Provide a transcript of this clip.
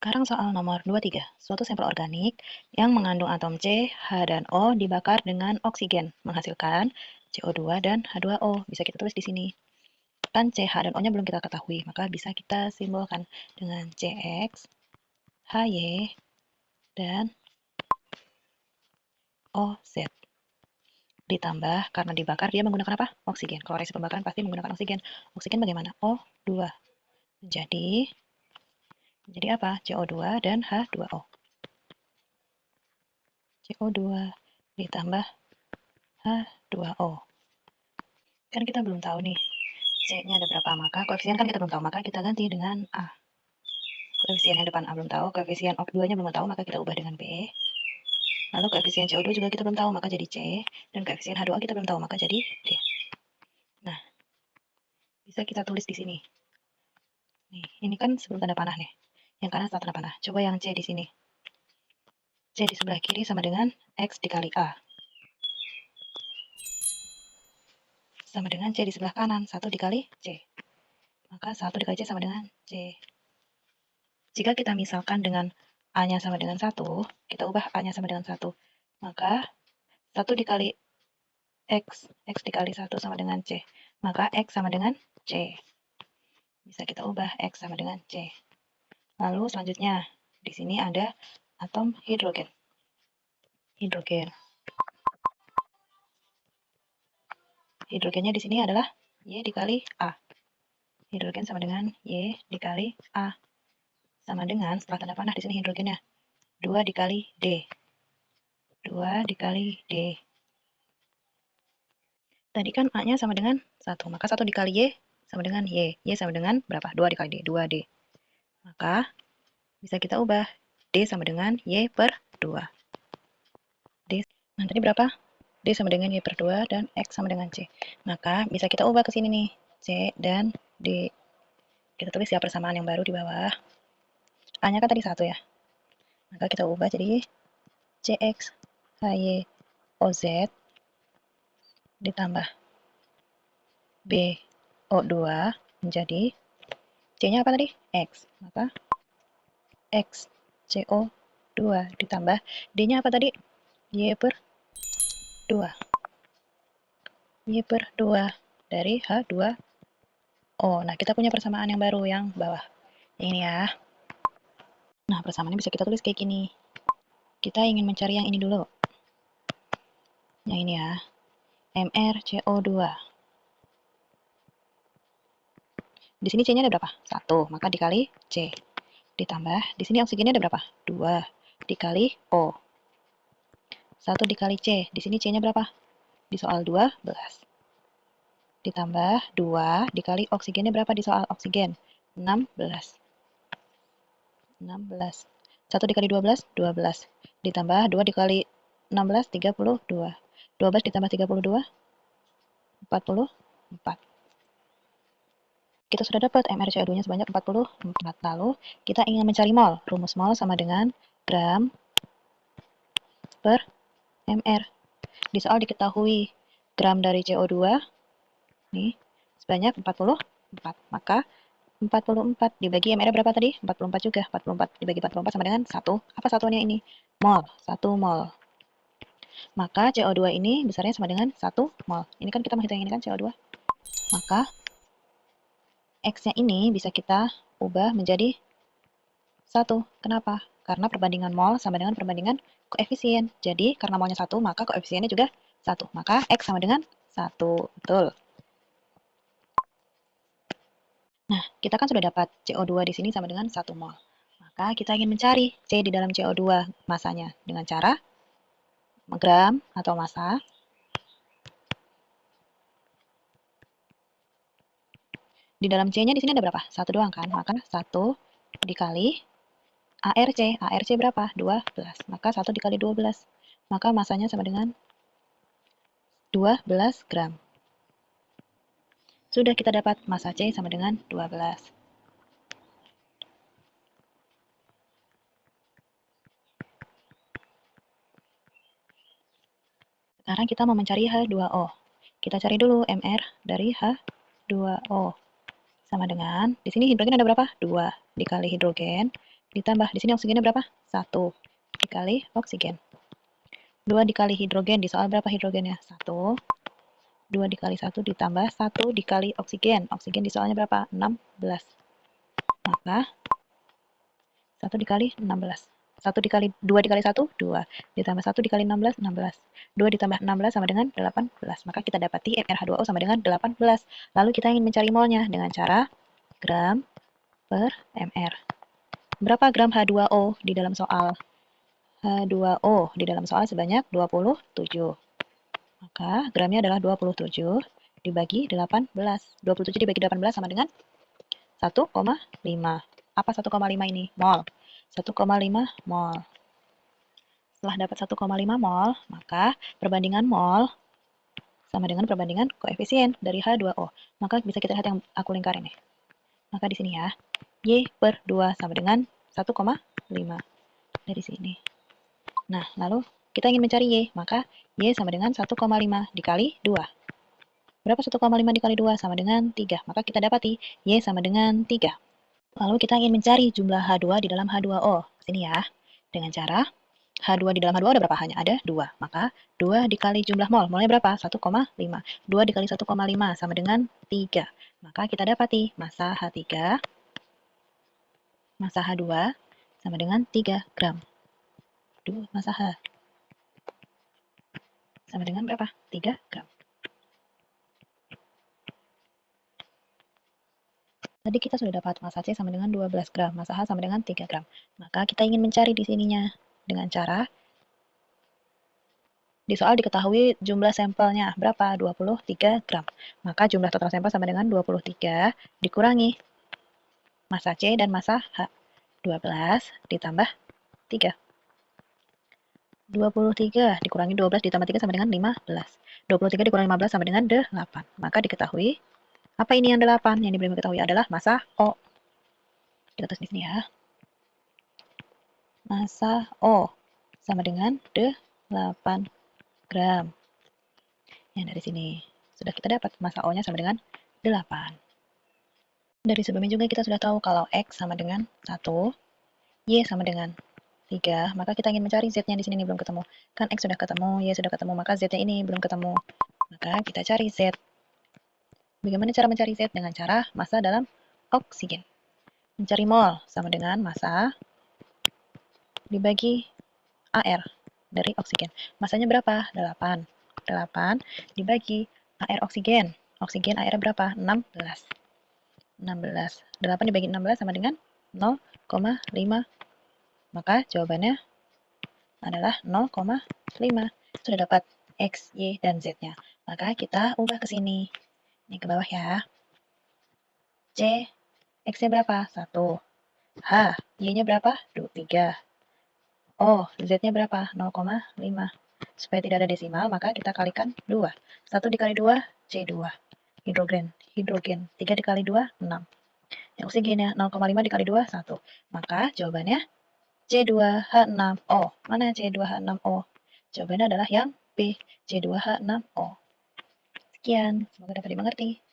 Sekarang soal nomor 23. Suatu sampel organik yang mengandung atom C, H, dan O dibakar dengan oksigen, menghasilkan CO2 dan H2O. Bisa kita tulis di sini. Kan C, H, dan O-nya belum kita ketahui, maka bisa kita simbolkan dengan CX, HY, dan OZ. Ditambah, karena dibakar, dia menggunakan apa? Oksigen. Kalau reaksi pembakaran pasti menggunakan oksigen. Oksigen bagaimana? O2. Jadi apa? CO2 dan H2O. CO2 ditambah H2O. Kan kita belum tahu nih C-nya ada berapa, maka koefisien kan kita belum tahu, maka kita ganti dengan A. Koefisien yang depan A belum tahu, koefisien O2-nya belum tahu, maka kita ubah dengan B. Lalu koefisien CO2 juga kita belum tahu, maka jadi C. Dan koefisien H2O kita belum tahu, maka jadi D. Nah, bisa kita tulis di sini. Nih, ini kan sebelum tanda panah nih. Yang kanan setelah tanda panah. Coba yang C di sini. C di sebelah kiri sama dengan X dikali A. Sama dengan C di sebelah kanan, 1 dikali C. Maka 1 dikali C sama dengan C. Jika kita misalkan dengan A-nya sama dengan 1, kita ubah A-nya sama dengan 1. Maka 1 dikali X dikali 1 sama dengan C. Maka X sama dengan C. Bisa kita ubah X sama dengan C. Lalu selanjutnya, di sini ada atom hidrogen. Hidrogennya di sini adalah Y dikali A. Hidrogen sama dengan Y dikali A. Sama dengan, setelah tanda panah di sini hidrogennya, 2 dikali D. 2 dikali D. Tadi kan A-nya sama dengan 1, maka 1 dikali Y sama dengan Y. Y sama dengan berapa? 2 dikali D, 2D. Maka bisa kita ubah D sama dengan Y per 2. D, nah tadi berapa? D sama dengan Y per 2 dan X sama dengan C. Maka bisa kita ubah ke sini nih, C dan D. Kita tulis ya persamaan yang baru di bawah. A-nya kan tadi 1 ya. Maka kita ubah jadi CX HY OZ ditambah BO2 menjadi C-nya apa tadi? X. Maka X CO2 ditambah D-nya apa tadi? Y per 2. Y per 2 dari H2O. Nah, kita punya persamaan yang baru yang bawah. Ini ya. Nah, persamaannya bisa kita tulis kayak gini. Kita ingin mencari yang ini dulu. Yang ini ya. MrCO2. Di sini C-nya ada berapa? 1. Maka dikali C. Ditambah, di sini oksigennya ada berapa? 2. Dikali O. 1 dikali C. Di sini C-nya berapa? Di soal 12. Ditambah 2 dikali oksigennya berapa di soal oksigen? 16. 1 dikali 12, 12. Ditambah 2 dikali 16, 32. 12 ditambah 32, 44. Kita sudah dapat MrCO2-nya sebanyak 44. Lalu kita ingin mencari mol. Rumus mol sama dengan gram per mr. Di soal diketahui gram dari CO2 nih sebanyak 44. Maka 44 dibagi mr berapa tadi? 44 juga. 44 dibagi 44 sama dengan 1. Apa satuannya ini? Mol. 1 mol. Maka CO2 ini besarnya sama dengan 1 mol. Ini kan kita menghitung ini kan CO2. Maka X-nya ini bisa kita ubah menjadi 1. Kenapa? Karena perbandingan mol sama dengan perbandingan koefisien. Jadi, karena molnya 1, maka koefisiennya juga 1. Maka X sama dengan 1. Betul. Nah, kita kan sudah dapat CO2 di sini sama dengan 1 mol. Maka kita ingin mencari C di dalam CO2 masanya dengan cara gram atau massa di dalam C-nya di sini ada berapa? 1 doang kan? Maka 1 dikali ARC. ARC berapa? 12. Maka 1 dikali 12. Maka masanya sama dengan 12 gram. Sudah kita dapat massa C sama dengan 12. Sekarang kita mau mencari H2O. Kita cari dulu MR dari H2O. Sama dengan, di sini hidrogen ada berapa? 2 dikali hidrogen ditambah, di sini oksigennya berapa? 1 dikali oksigen. 2 dikali hidrogen, di soal berapa hidrogennya? 1. 2 dikali 1 ditambah 1 dikali oksigen. Oksigen di soalnya berapa? 16. Maka 1 dikali 16. 1 dikali 2 dikali 1, 2. Ditambah 1 dikali 16, 16. 2 ditambah 16 sama dengan 18. Maka kita dapati MrH2O sama dengan 18. Lalu kita ingin mencari molnya dengan cara gram per mr. Berapa gram H2O di dalam soal? H2O di dalam soal sebanyak 27. Maka gramnya adalah 27 dibagi 18. 27 dibagi 18 sama dengan 1,5. Apa 1,5 ini? Mol. 1,5 mol. Setelah dapat 1,5 mol, maka perbandingan mol sama dengan perbandingan koefisien dari H2O. Maka bisa kita lihat yang aku lingkarin nih. Maka di sini ya, Y per 2 sama dengan 1,5 dari sini. Nah, lalu kita ingin mencari Y, maka Y sama dengan 1,5 dikali 2. Berapa 1,5 dikali 2? Sama dengan 3. Maka kita dapati Y sama dengan 3. Lalu kita ingin mencari jumlah H2 di dalam H2O. Sini ya. Dengan cara H2 di dalam H2O ada berapa? Hanya ada 2. Maka 2 dikali jumlah mol. Molnya berapa? 1,5. 2 dikali 1,5 sama dengan 3. Maka kita dapati massa H3, massa H2 sama dengan 3 gram. Massa H sama dengan berapa? 3 gram. Tadi kita sudah dapat massa C sama dengan 12 gram, massa H sama dengan 3 gram. Maka kita ingin mencari di sininya dengan cara di soal diketahui jumlah sampelnya berapa? 23 gram. Maka jumlah total sampel sama dengan 23 dikurangi massa C dan massa H. 12 ditambah 3. 23 dikurangi 12 ditambah 3 sama dengan 15. 23 dikurangi 15 sama dengan 8. Maka diketahui, apa ini yang 8? Yang diberi diketahui adalah massa O. Kita tulis di sini ya. Massa O sama dengan 8 gram. Yang dari sini sudah kita dapat massa O-nya sama dengan 8. Dari sebelumnya juga kita sudah tahu kalau X sama dengan 1, Y sama dengan 3, maka kita ingin mencari Z-nya di sini belum ketemu. Kan X sudah ketemu, Y sudah ketemu, maka Z-nya ini belum ketemu. Maka kita cari Z. Bagaimana cara mencari Z? Dengan cara massa dalam oksigen. Mencari mol sama dengan massa dibagi AR dari oksigen. Massanya berapa? 8. 8 dibagi AR oksigen. Oksigen AR berapa? 16. 16. 8 dibagi 16 sama dengan 0,5. Maka jawabannya adalah 0,5. Sudah dapat X, Y, dan Z-nya. Maka kita ubah ke sini. Ini ke bawah ya. C, X-nya berapa? 1. H, Y-nya berapa? 3. O, Z-nya berapa? 0,5. Supaya tidak ada desimal, maka kita kalikan 2. 1 dikali 2, C2. Hidrogen. 3 dikali 2, 6. Yang oksigennya 0,5 dikali 2, 1. Maka jawabannya C2H6O. Mana C2H6O? Jawabannya adalah yang B, C2H6O. Sekian, semoga dapat dimengerti.